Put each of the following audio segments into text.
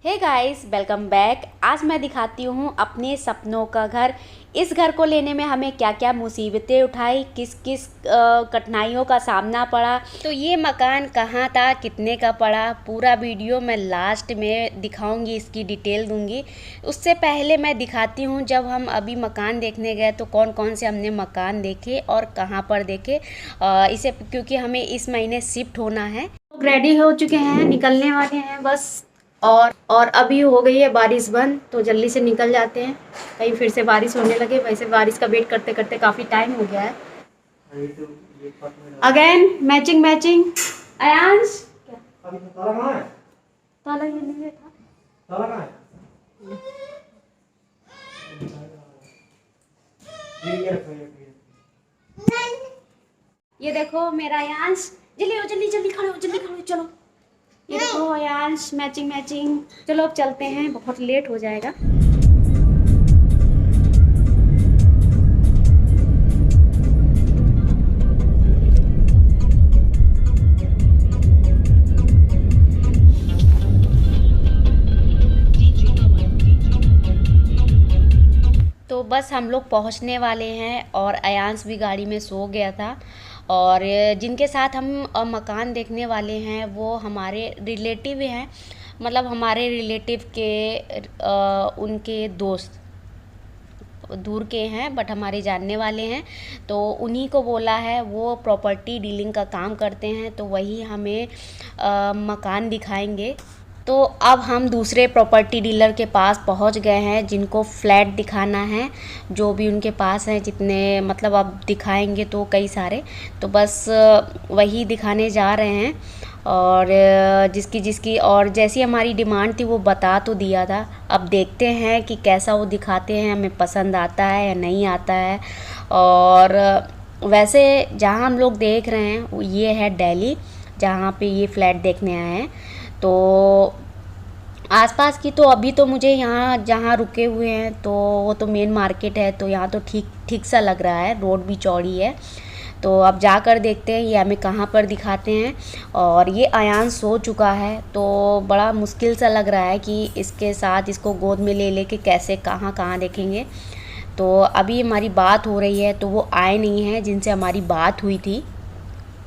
Hey guys, welcome back. आज मैं दिखाती हूँ अपने सपनों का घर। इस घर को लेने में हमें क्या क्या मुसीबतें उठाई, किस किस कठिनाइयों का सामना पड़ा, तो ये मकान कहाँ था, कितने का पड़ा, पूरा वीडियो मैं लास्ट में दिखाऊंगी, इसकी डिटेल दूंगी। उससे पहले मैं दिखाती हूँ जब हम अभी मकान देखने गए तो कौन कौन से हमने मकान देखे और कहाँ पर देखे। इसे क्योंकि हमें इस महीने शिफ्ट होना है, रेडी हो चुके हैं, निकलने वाले हैं बस। और अभी हो गई है बारिश बंद, तो जल्दी से निकल जाते हैं, कहीं फिर से बारिश होने लगे। वैसे बारिश का वेट करते करते काफ़ी टाइम हो गया है। Again matching matching. अयांश ताला ये नहीं था। ताला कहाँ है? ये देखो मेरा अयांश, जल्दी हो, जल्दी जल्दी खड़े हो, जल्दी खड़े हो, चलो। ये देखो अयांश, मैचिंग मैचिंग। चलो अब चलते हैं, बहुत लेट हो जाएगा। तो बस हम लोग पहुंचने वाले हैं और अयांश भी गाड़ी में सो गया था। और जिनके साथ हम मकान देखने वाले हैं वो हमारे रिलेटिव हैं, मतलब हमारे रिलेटिव के उनके दोस्त दूर के हैं, बट हमारे जानने वाले हैं। तो उन्हीं को बोला है, वो प्रॉपर्टी डीलिंग का काम करते हैं, तो वही हमें मकान दिखाएंगे। तो अब हम दूसरे प्रॉपर्टी डीलर के पास पहुंच गए हैं, जिनको फ्लैट दिखाना है, जो भी उनके पास हैं, जितने मतलब अब दिखाएंगे तो कई सारे। तो बस वही दिखाने जा रहे हैं। और जिसकी जिसकी और जैसी हमारी डिमांड थी वो बता तो दिया था। अब देखते हैं कि कैसा वो दिखाते हैं, हमें पसंद आता है या नहीं आता है। और वैसे जहाँ हम लोग देख रहे हैं ये है दिल्ली, जहाँ पे ये फ्लैट देखने आए हैं। तो आसपास की तो अभी तो मुझे यहाँ जहाँ रुके हुए हैं तो वो तो मेन मार्केट है, तो यहाँ तो ठीक ठीक सा लग रहा है, रोड भी चौड़ी है। तो अब जाकर देखते हैं ये हमें कहाँ पर दिखाते हैं। और ये अयांश सो चुका है, तो बड़ा मुश्किल सा लग रहा है कि इसके साथ इसको गोद में ले लेके कैसे कहाँ कहाँ देखेंगे। तो अभी हमारी बात हो रही है, तो वो आए नहीं हैं जिनसे हमारी बात हुई थी।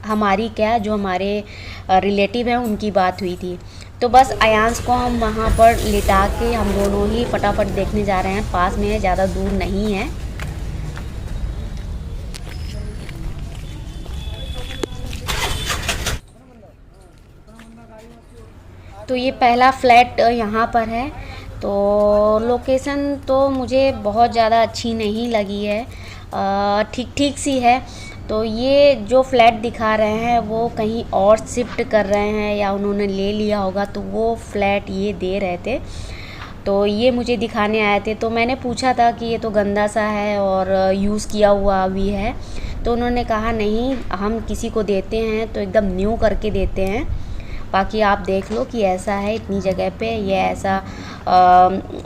हमारी क्या, जो हमारे रिलेटिव हैं उनकी बात हुई थी। तो बस अयांश को हम वहाँ पर लिटा के हम दोनों ही फटाफट देखने जा रहे हैं। पास में है, ज़्यादा दूर नहीं है। तो ये पहला फ्लैट यहाँ पर है। तो लोकेशन तो मुझे बहुत ज़्यादा अच्छी नहीं लगी है, ठीक ठीक सी है। तो ये जो फ्लैट दिखा रहे हैं वो कहीं और शिफ्ट कर रहे हैं या उन्होंने ले लिया होगा, तो वो फ्लैट ये दे रहे थे। तो ये मुझे दिखाने आए थे, तो मैंने पूछा था कि ये तो गंदा सा है और यूज़ किया हुआ भी है। तो उन्होंने कहा नहीं, हम किसी को देते हैं तो एकदम न्यू करके देते हैं। बाकी आप देख लो कि ऐसा है, इतनी जगह पे ये ऐसा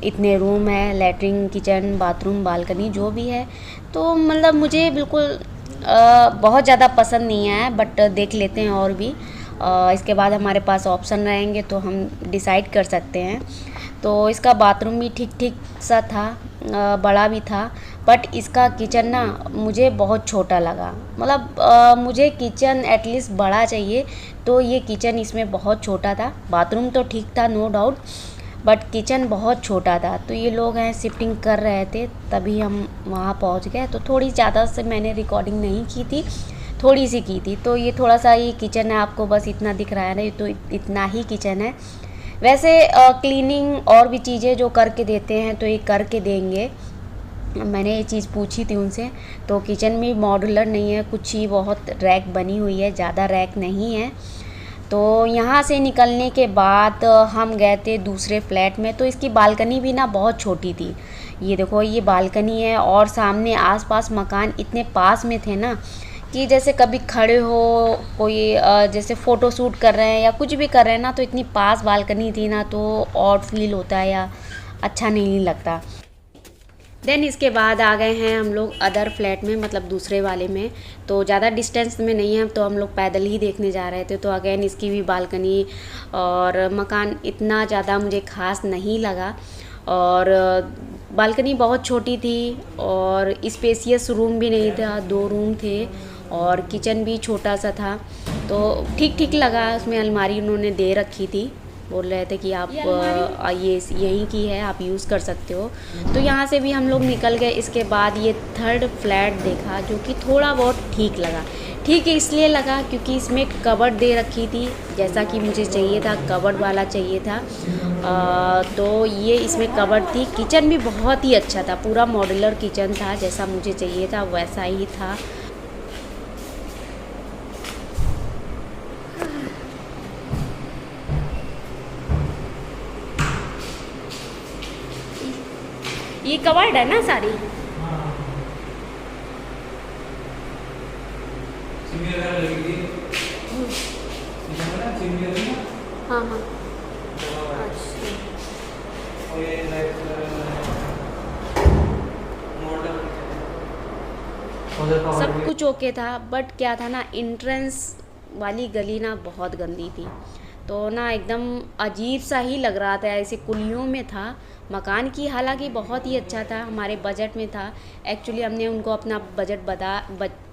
इतने रूम है, लैट्रिन, किचन, बाथरूम, बालकनी जो भी है। तो मतलब मुझे बिल्कुल बहुत ज़्यादा पसंद नहीं आया, बट देख लेते हैं और भी। इसके बाद हमारे पास ऑप्शन रहेंगे तो हम डिसाइड कर सकते हैं। तो इसका बाथरूम भी ठीक ठीक सा था, बड़ा भी था, बट इसका किचन ना मुझे बहुत छोटा लगा। मतलब मुझे किचन एटलीस्ट बड़ा चाहिए, तो ये किचन इसमें बहुत छोटा था। बाथरूम तो ठीक था, नो डाउट, बट किचन बहुत छोटा था। तो ये लोग हैं शिफ्टिंग कर रहे थे, तभी हम वहाँ पहुँच गए। तो थोड़ी ज़्यादा से मैंने रिकॉर्डिंग नहीं की थी, थोड़ी सी की थी। तो ये थोड़ा सा ये किचन है, आपको बस इतना दिख रहा है ना, ये तो इतना ही किचन है। वैसे क्लीनिंग और भी चीज़ें जो करके देते हैं तो ये करके देंगे। मैंने ये चीज़ पूछी थी उनसे। तो किचन भी मॉड्यूलर नहीं है, कुछ ही बहुत रैक बनी हुई है, ज़्यादा रैक नहीं है। तो यहाँ से निकलने के बाद हम गए थे दूसरे फ्लैट में। तो इसकी बालकनी भी ना बहुत छोटी थी। ये देखो, ये बालकनी है और सामने आसपास मकान इतने पास में थे ना कि जैसे कभी खड़े हो, कोई जैसे फ़ोटो शूट कर रहे हैं या कुछ भी कर रहे हैं ना, तो इतनी पास बालकनी थी ना, तो ऑड फील होता है या अच्छा नहीं लगता। देन इसके बाद आ गए हैं हम लोग अदर फ्लैट में, मतलब दूसरे वाले में। तो ज़्यादा डिस्टेंस में नहीं है, तो हम लोग पैदल ही देखने जा रहे थे। तो अगेन इसकी भी बालकनी और मकान इतना ज़्यादा मुझे ख़ास नहीं लगा। और बालकनी बहुत छोटी थी और स्पेसियस रूम भी नहीं था, 2 रूम थे और किचन भी छोटा सा था। तो ठीक ठीक लगा। उसमें अलमारी उन्होंने दे रखी थी, बोल रहे थे कि आप ये यहीं की है, आप यूज़ कर सकते हो। तो यहाँ से भी हम लोग निकल गए। इसके बाद ये थर्ड फ्लैट देखा जो कि थोड़ा बहुत ठीक लगा। ठीक इसलिए लगा क्योंकि इसमें कबर्ड दे रखी थी, जैसा कि मुझे चाहिए था, कबर्ड वाला चाहिए था। तो ये इसमें कबर्ड थी। किचन भी बहुत ही अच्छा था, पूरा मॉड्यूलर किचन था, जैसा मुझे चाहिए था वैसा ही था। ये कवर्ड है ना सारी? हाँ हाँ, अच्छा। सब कुछ ओके था, बट क्या था ना, एंट्रेंस वाली गली ना बहुत गंदी थी। तो ना एकदम अजीब सा ही लग रहा था, ऐसे कुलियों में था। मकान की हालांकि बहुत ही अच्छा था, हमारे बजट में था। एक्चुअली हमने उनको अपना बजट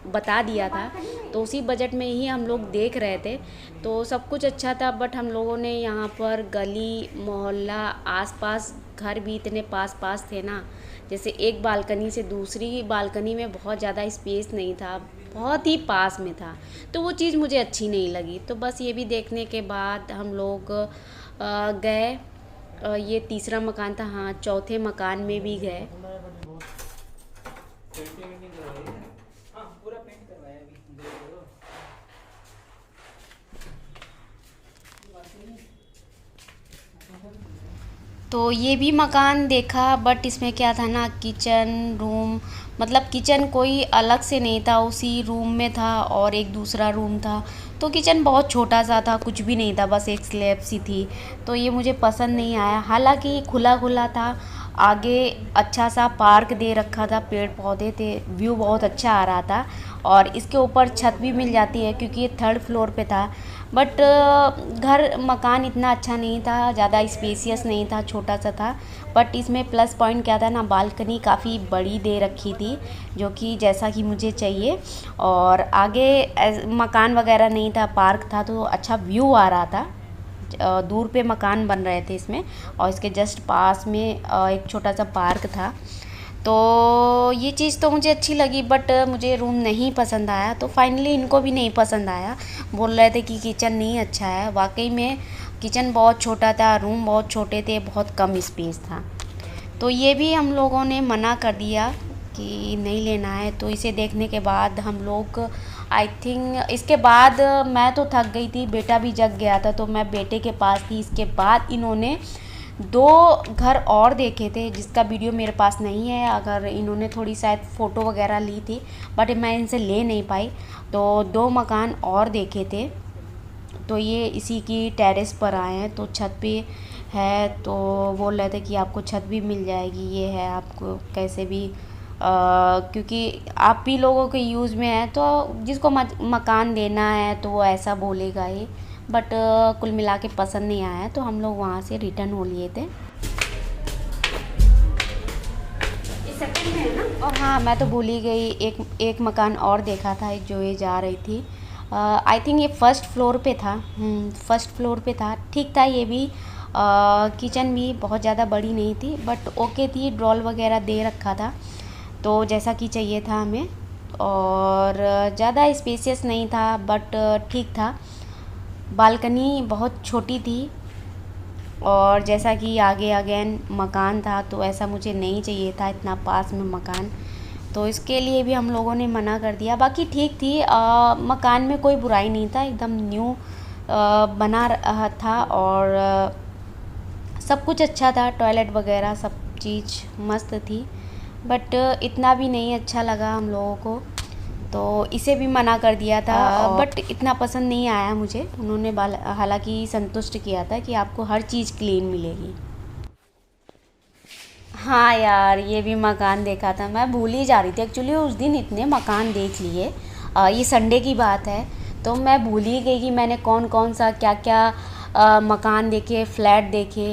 बता दिया था, तो उसी बजट में ही हम लोग देख रहे थे। तो सब कुछ अच्छा था, बट हम लोगों ने यहाँ पर गली मोहल्ला आसपास घर भी इतने पास पास थे ना, जैसे एक बालकनी से दूसरी बालकनी में बहुत ज़्यादा स्पेस नहीं था, बहुत ही पास में था। तो वो चीज़ मुझे अच्छी नहीं लगी। तो बस ये भी देखने के बाद हम लोग गए। ये तीसरा मकान था, हाँ, चौथे मकान में भी गए। तो ये भी मकान देखा, बट इसमें क्या था ना, किचन रूम, मतलब किचन कोई अलग से नहीं था, उसी रूम में था और एक दूसरा रूम था। तो किचन बहुत छोटा सा था, कुछ भी नहीं था, बस एक स्लैब सी थी। तो ये मुझे पसंद नहीं आया। हालांकि खुला खुला था, आगे अच्छा सा पार्क दे रखा था, पेड़ पौधे थे, व्यू बहुत अच्छा आ रहा था। और इसके ऊपर छत भी मिल जाती है क्योंकि ये थर्ड फ्लोर पे था। बट घर मकान इतना अच्छा नहीं था, ज़्यादा स्पेसियस नहीं था, छोटा सा था। बट इसमें प्लस पॉइंट क्या था ना, बालकनी काफ़ी बड़ी दे रखी थी, जो कि जैसा कि मुझे चाहिए। और आगे मकान वगैरह नहीं था, पार्क था, तो अच्छा व्यू आ रहा था। दूर पे मकान बन रहे थे इसमें, और इसके जस्ट पास में एक छोटा सा पार्क था। तो ये चीज़ तो मुझे अच्छी लगी, बट मुझे रूम नहीं पसंद आया। तो फाइनली इनको भी नहीं पसंद आया, बोल रहे थे कि किचन नहीं अच्छा है। वाकई में किचन बहुत छोटा था, रूम बहुत छोटे थे, बहुत कम स्पेस था। तो ये भी हम लोगों ने मना कर दिया कि नहीं लेना है। तो इसे देखने के बाद हम लोग, आई थिंक इसके बाद मैं तो थक गई थी, बेटा भी जग गया था, तो मैं बेटे के पास थी। इसके बाद इन्होंने 2 घर और देखे थे, जिसका वीडियो मेरे पास नहीं है। अगर इन्होंने थोड़ी शायद फ़ोटो वगैरह ली थी, बट मैं इनसे ले नहीं पाई। तो 2 मकान और देखे थे। तो ये इसी की टेरेस पर आए हैं, तो छत पे है। तो बोल रहे थे कि आपको छत भी मिल जाएगी, ये है, आपको कैसे भी क्योंकि आप भी लोगों के यूज़ में है, तो जिसको मकान देना है तो वो ऐसा बोलेगा ही। बट कुल मिला के पसंद नहीं आया, तो हम लोग वहाँ से रिटर्न हो लिए थे। सेकंड में है ना। और हाँ, मैं तो भूल ही गई, एक मकान और देखा था जो ये जा रही थी। आई थिंक ये फर्स्ट फ्लोर पे था। फर्स्ट फ्लोर पे था, ठीक था ये भी। किचन भी बहुत ज़्यादा बड़ी नहीं थी, बट ओके थी, ड्रॉल वगैरह दे रखा था, तो जैसा कि चाहिए था हमें। और ज़्यादा स्पेसियस नहीं था, बट ठीक था। बालकनी बहुत छोटी थी, और जैसा कि आगे अगेन मकान था, तो ऐसा मुझे नहीं चाहिए था इतना पास में मकान। तो इसके लिए भी हम लोगों ने मना कर दिया। बाकी ठीक थी, मकान में कोई बुराई नहीं था, एकदम न्यू बना रहा था। और सब कुछ अच्छा था, टॉयलेट वगैरह सब चीज़ मस्त थी। बट इतना भी नहीं अच्छा लगा हम लोगों को, तो इसे भी मना कर दिया था। बट इतना पसंद नहीं आया मुझे। उन्होंने हालांकि संतुष्ट किया था कि आपको हर चीज़ क्लीन मिलेगी। हाँ यार, ये भी मकान देखा था, मैं भूल ही जा रही थी एक्चुअली। उस दिन इतने मकान देख लिए, ये संडे की बात है, तो मैं भूल ही गई कि मैंने कौन कौन सा क्या क्या मकान देखे, फ्लैट देखे।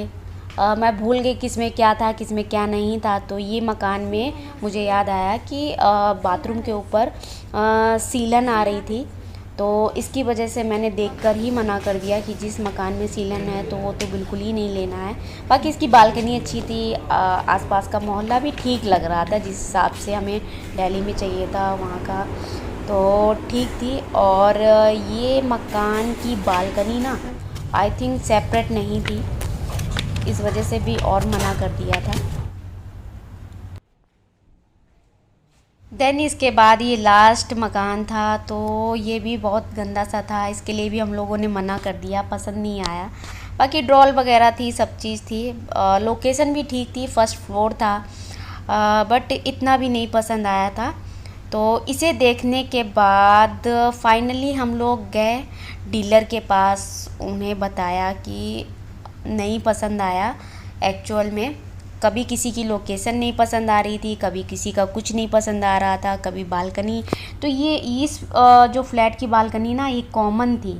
मैं भूल गई किस में क्या था किस में क्या नहीं था। तो ये मकान में मुझे याद आया कि बाथरूम के ऊपर सीलन आ रही थी, तो इसकी वजह से मैंने देखकर ही मना कर दिया कि जिस मकान में सीलन है तो वो तो बिल्कुल ही नहीं लेना है। बाकी इसकी बालकनी अच्छी थी, आसपास का मोहल्ला भी ठीक लग रहा था जिस हिसाब से हमें दिल्ली में चाहिए था वहाँ का, तो ठीक थी। और ये मकान की बालकनी ना आई थिंक सेपरेट नहीं थी, इस वजह से भी और मना कर दिया था। देन इसके बाद ये लास्ट मकान था, तो ये भी बहुत गंदा सा था, इसके लिए भी हम लोगों ने मना कर दिया, पसंद नहीं आया। बाकी ड्रॉल वगैरह थी, सब चीज़ थी, लोकेशन भी ठीक थी, फर्स्ट फ्लोर था, बट इतना भी नहीं पसंद आया था। तो इसे देखने के बाद फाइनली हम लोग गए डीलर के पास, उन्हें बताया कि नहीं पसंद आया एक्चुअल में। कभी किसी की लोकेशन नहीं पसंद आ रही थी, कभी किसी का कुछ नहीं पसंद आ रहा था, कभी बालकनी। तो ये इस जो फ्लैट की बालकनी ना ये कॉमन थी,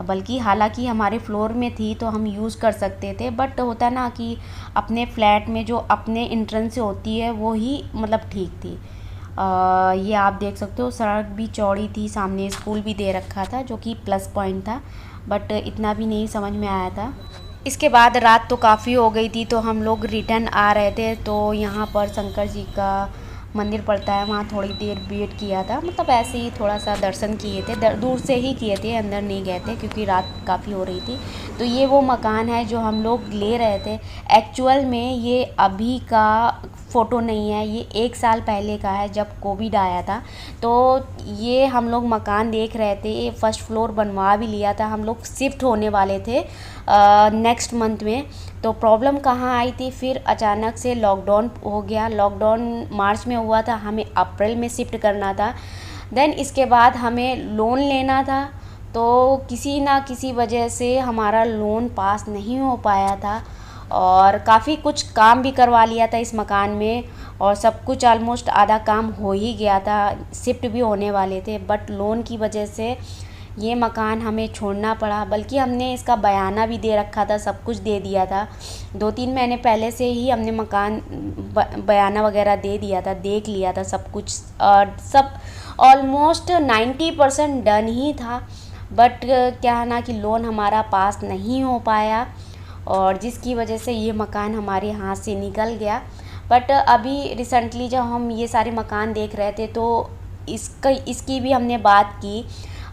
बल्कि हालांकि हमारे फ्लोर में थी तो हम यूज़ कर सकते थे, बट होता ना कि अपने फ्लैट में जो अपने एंट्रेंस से होती है वो ही मतलब ठीक थी। ये आप देख सकते हो, सड़क भी चौड़ी थी, सामने स्कूल भी दे रखा था जो कि प्लस पॉइंट था, बट इतना भी नहीं समझ में आया था। इसके बाद रात तो काफ़ी हो गई थी, तो हम लोग रिटर्न आ रहे थे, तो यहाँ पर शंकर जी का मंदिर पड़ता है, वहाँ थोड़ी देर वेट किया था, मतलब ऐसे ही थोड़ा सा दर्शन किए थे, दूर से ही किए थे, अंदर नहीं गए थे क्योंकि रात काफ़ी हो रही थी। तो ये वो मकान है जो हम लोग ले रहे थे। एक्चुअल में ये अभी का फ़ोटो नहीं है, ये 1 साल पहले का है जब कोविड आया था। तो ये हम लोग मकान देख रहे थे, ये फर्स्ट फ्लोर बनवा भी लिया था, हम लोग शिफ्ट होने वाले थे नेक्स्ट मंथ में। तो प्रॉब्लम कहाँ आई थी, फिर अचानक से लॉकडाउन हो गया। लॉकडाउन मार्च में हुआ था, हमें अप्रैल में शिफ्ट करना था। देन इसके बाद हमें लोन लेना था, तो किसी ना किसी वजह से हमारा लोन पास नहीं हो पाया था, और काफ़ी कुछ काम भी करवा लिया था इस मकान में, और सब कुछ ऑलमोस्ट आधा काम हो ही गया था, शिफ्ट भी होने वाले थे, बट लोन की वजह से ये मकान हमें छोड़ना पड़ा। बल्कि हमने इसका बयाना भी दे रखा था, सब कुछ दे दिया था, 2-3 महीने पहले से ही हमने मकान बयाना वगैरह दे दिया था, देख लिया था सब कुछ, सब ऑलमोस्ट 90% डन ही था। बट क्या है ना कि लोन हमारा पास नहीं हो पाया, और जिसकी वजह से ये मकान हमारे हाथ से निकल गया। बट अभी रिसेंटली जब हम ये सारे मकान देख रहे थे तो इसकी भी हमने बात की,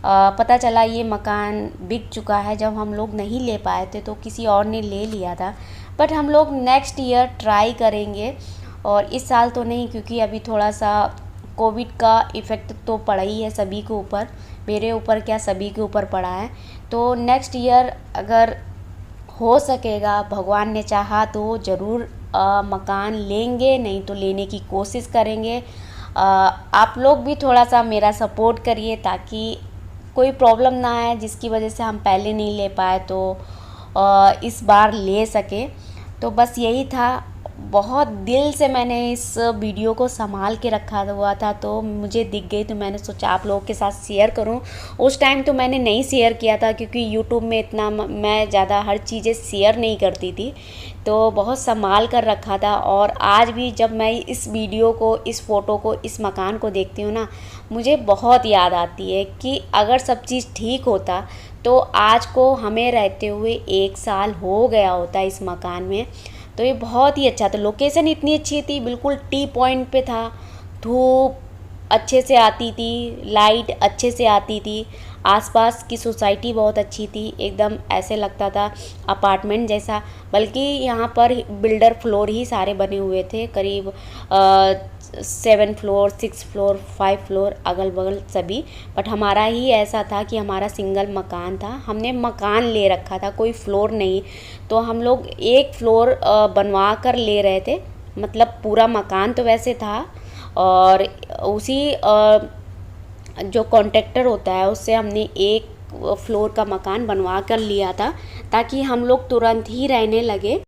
पता चला ये मकान बिक चुका है। जब हम लोग नहीं ले पाए थे तो किसी और ने ले लिया था। बट हम लोग नेक्स्ट ईयर ट्राई करेंगे, और इस साल तो नहीं, क्योंकि अभी थोड़ा सा कोविड का इफ़ेक्ट तो पड़ा ही है सभी के ऊपर, मेरे ऊपर क्या सभी के ऊपर पड़ा है। तो नेक्स्ट ईयर अगर हो सकेगा, भगवान ने चाहा तो ज़रूर मकान लेंगे, नहीं तो लेने की कोशिश करेंगे। आप लोग भी थोड़ा सा मेरा सपोर्ट करिए ताकि कोई प्रॉब्लम ना आए जिसकी वजह से हम पहले नहीं ले पाए तो इस बार ले सके। तो बस यही था, बहुत दिल से मैंने इस वीडियो को संभाल के रखा हुआ था, तो मुझे दिख गई तो मैंने सोचा आप लोगों के साथ शेयर करूं। उस टाइम तो मैंने नहीं शेयर किया था क्योंकि यूट्यूब में इतना मैं ज़्यादा हर चीज़ें शेयर नहीं करती थी, तो बहुत संभाल कर रखा था। और आज भी जब मैं इस वीडियो को, इस फ़ोटो को, इस मकान को देखती हूँ ना, मुझे बहुत याद आती है कि अगर सब चीज़ ठीक होता तो आज को हमें रहते हुए 1 साल हो गया होता इस मकान में। तो ये बहुत ही अच्छा था, लोकेशन इतनी अच्छी थी, बिल्कुल टी पॉइंट पे था, धूप अच्छे से आती थी, लाइट अच्छे से आती थी, आसपास की सोसाइटी बहुत अच्छी थी, एकदम ऐसे लगता था अपार्टमेंट जैसा। बल्कि यहाँ पर बिल्डर फ्लोर ही सारे बने हुए थे, करीब 7 फ्लोर, 6 फ्लोर, 5 फ्लोर अगल बगल सभी। बट हमारा ही ऐसा था कि हमारा सिंगल मकान था, हमने मकान ले रखा था, कोई फ्लोर नहीं। तो हम लोग एक फ्लोर बनवा कर ले रहे थे, मतलब पूरा मकान तो वैसे था, और उसी जो कॉन्ट्रैक्टर होता है उससे हमने एक फ्लोर का मकान बनवा कर लिया था ताकि हम लोग तुरंत ही रहने लगे।